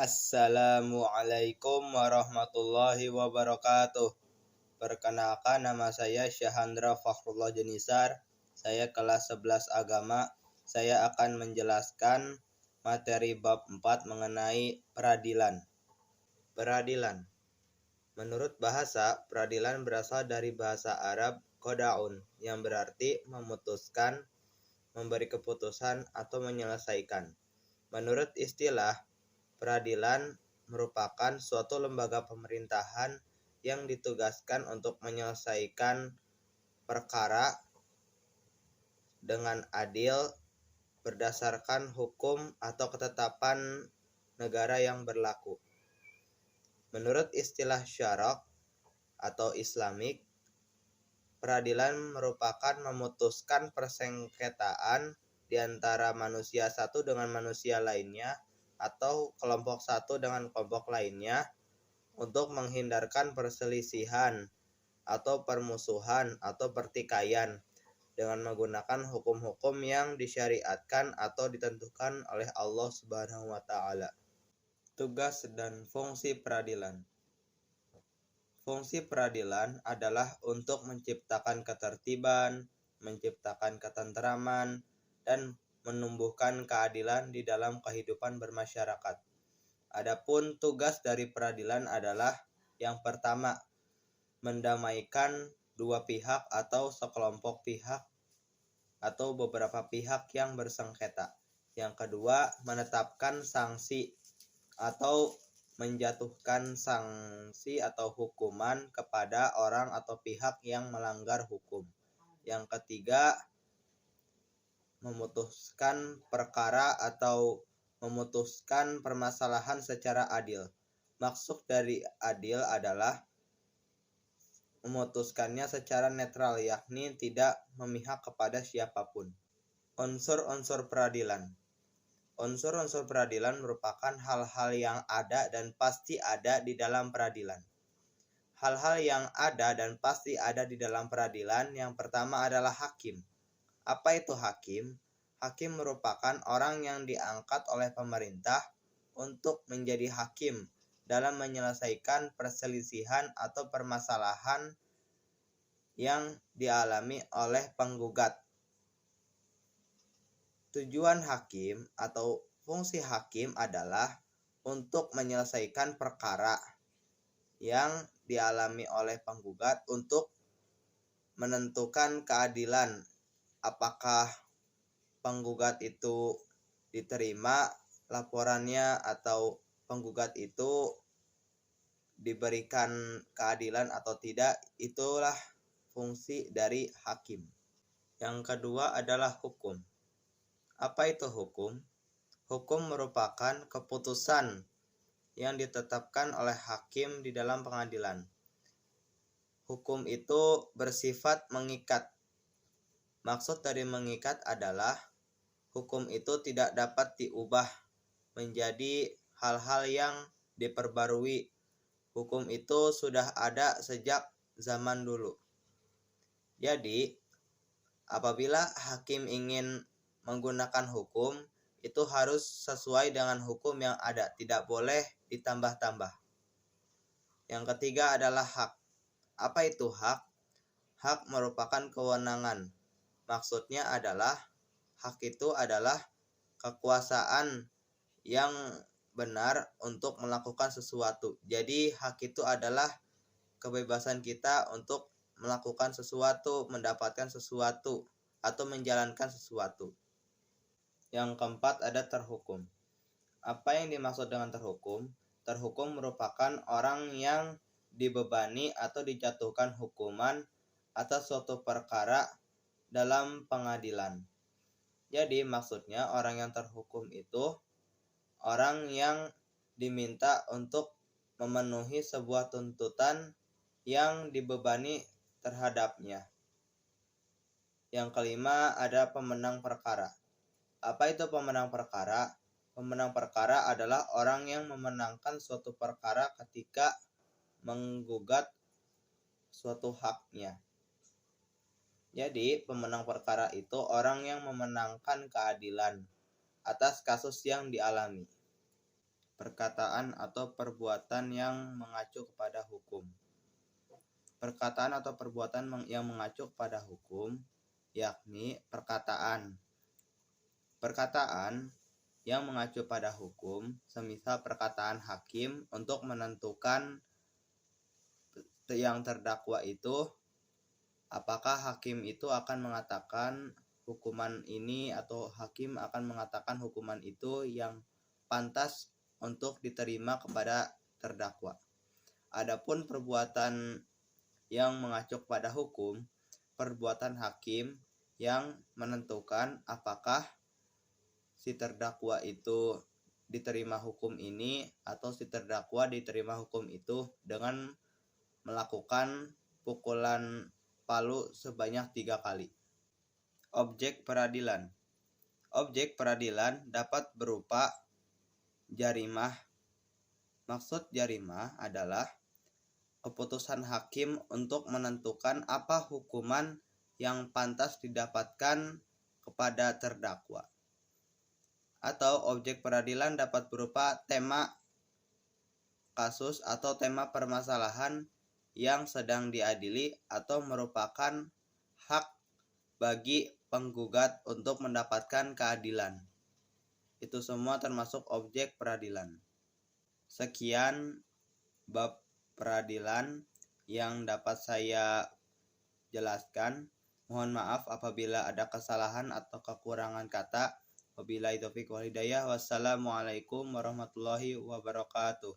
Assalamualaikum warahmatullahi wabarakatuh. Perkenalkan, nama saya Syahandra Fakhrullah Jenisar. Saya kelas 11 agama. Saya akan menjelaskan materi bab 4 mengenai peradilan. Peradilan. Menurut bahasa, peradilan berasal dari bahasa Arab qada'un yang berarti memutuskan, memberi keputusan atau menyelesaikan. Menurut istilah, peradilan merupakan suatu lembaga pemerintahan yang ditugaskan untuk menyelesaikan perkara dengan adil berdasarkan hukum atau ketetapan negara yang berlaku. Menurut istilah syarak atau Islamik, peradilan merupakan memutuskan persengketaan di antara manusia satu dengan manusia lainnya atau kelompok satu dengan kelompok lainnya untuk menghindarkan perselisihan atau permusuhan atau pertikaian dengan menggunakan hukum-hukum yang disyariatkan atau ditentukan oleh Allah Subhanahu wa taala. Tugas dan fungsi peradilan. Fungsi peradilan adalah untuk menciptakan ketertiban, menciptakan ketentraman, dan menumbuhkan keadilan di dalam kehidupan bermasyarakat. Adapun tugas dari peradilan adalah yang pertama, mendamaikan dua pihak atau sekelompok pihak atau beberapa pihak yang bersengketa. Yang kedua, menetapkan sanksi atau menjatuhkan sanksi atau hukuman kepada orang atau pihak yang melanggar hukum. Yang ketiga, memutuskan perkara atau memutuskan permasalahan secara adil. Maksud dari adil adalah memutuskannya secara netral, yakni tidak memihak kepada siapapun. Unsur-unsur peradilan. Unsur-unsur peradilan merupakan hal-hal yang ada dan pasti ada di dalam peradilan. Hal-hal yang ada dan pasti ada di dalam peradilan, yang pertama adalah hakim. Apa itu hakim? Hakim merupakan orang yang diangkat oleh pemerintah untuk menjadi hakim dalam menyelesaikan perselisihan atau permasalahan yang dialami oleh penggugat. Tujuan hakim atau fungsi hakim adalah untuk menyelesaikan perkara yang dialami oleh penggugat untuk menentukan keadilan, apakah penggugat itu diterima laporannya atau penggugat itu diberikan keadilan atau tidak. Itulah fungsi dari hakim. Yang kedua adalah hukum. Apa itu hukum? Hukum merupakan keputusan yang ditetapkan oleh hakim di dalam pengadilan. Hukum itu bersifat mengikat. Maksud dari mengikat adalah hukum itu tidak dapat diubah menjadi hal-hal yang diperbarui. Hukum itu sudah ada sejak zaman dulu. Jadi, apabila hakim ingin menggunakan hukum, itu harus sesuai dengan hukum yang ada, tidak boleh ditambah-tambah. Yang ketiga adalah hak. Apa itu hak? Hak merupakan kewenangan. Maksudnya adalah hak itu adalah kekuasaan yang benar untuk melakukan sesuatu. Jadi hak itu adalah kebebasan kita untuk melakukan sesuatu, mendapatkan sesuatu, atau menjalankan sesuatu. Yang keempat ada terhukum. Apa yang dimaksud dengan terhukum? Terhukum merupakan orang yang dibebani atau dijatuhkan hukuman atas suatu perkara dalam pengadilan. Jadi maksudnya orang yang terhukum itu orang yang diminta untuk memenuhi sebuah tuntutan yang dibebani terhadapnya. Yang kelima ada pemenang perkara. Apa itu pemenang perkara? Pemenang perkara adalah orang yang memenangkan suatu perkara ketika menggugat suatu haknya. Jadi pemenang perkara itu orang yang memenangkan keadilan atas kasus yang dialami. perkataan atau perbuatan yang mengacu kepada hukum. Perkataan atau perbuatan yang mengacu kepada hukum yakni perkataan. Perkataan yang mengacu pada hukum, semisal perkataan hakim untuk menentukan yang terdakwa itu, apakah hakim itu akan mengatakan hukuman ini atau hakim akan mengatakan hukuman itu yang pantas untuk diterima kepada terdakwa. Adapun perbuatan yang mengacu pada hukum, perbuatan hakim yang menentukan apakah si terdakwa itu diterima hukum ini atau si terdakwa diterima hukum itu dengan melakukan pukulan palu sebanyak 3 kali. Objek peradilan. Objek peradilan dapat berupa jarimah. Maksud jarimah adalah keputusan hakim untuk menentukan apa hukuman yang pantas didapatkan kepada terdakwa. Atau objek peradilan dapat berupa tema kasus atau tema permasalahan yang sedang diadili atau merupakan hak bagi penggugat untuk mendapatkan keadilan. Itu semua termasuk objek peradilan. Sekian bab peradilan yang dapat saya jelaskan. Mohon maaf apabila ada kesalahan atau kekurangan kata. Wabillahi taufiq wal hidayah. Wassalamualaikum warahmatullahi wabarakatuh.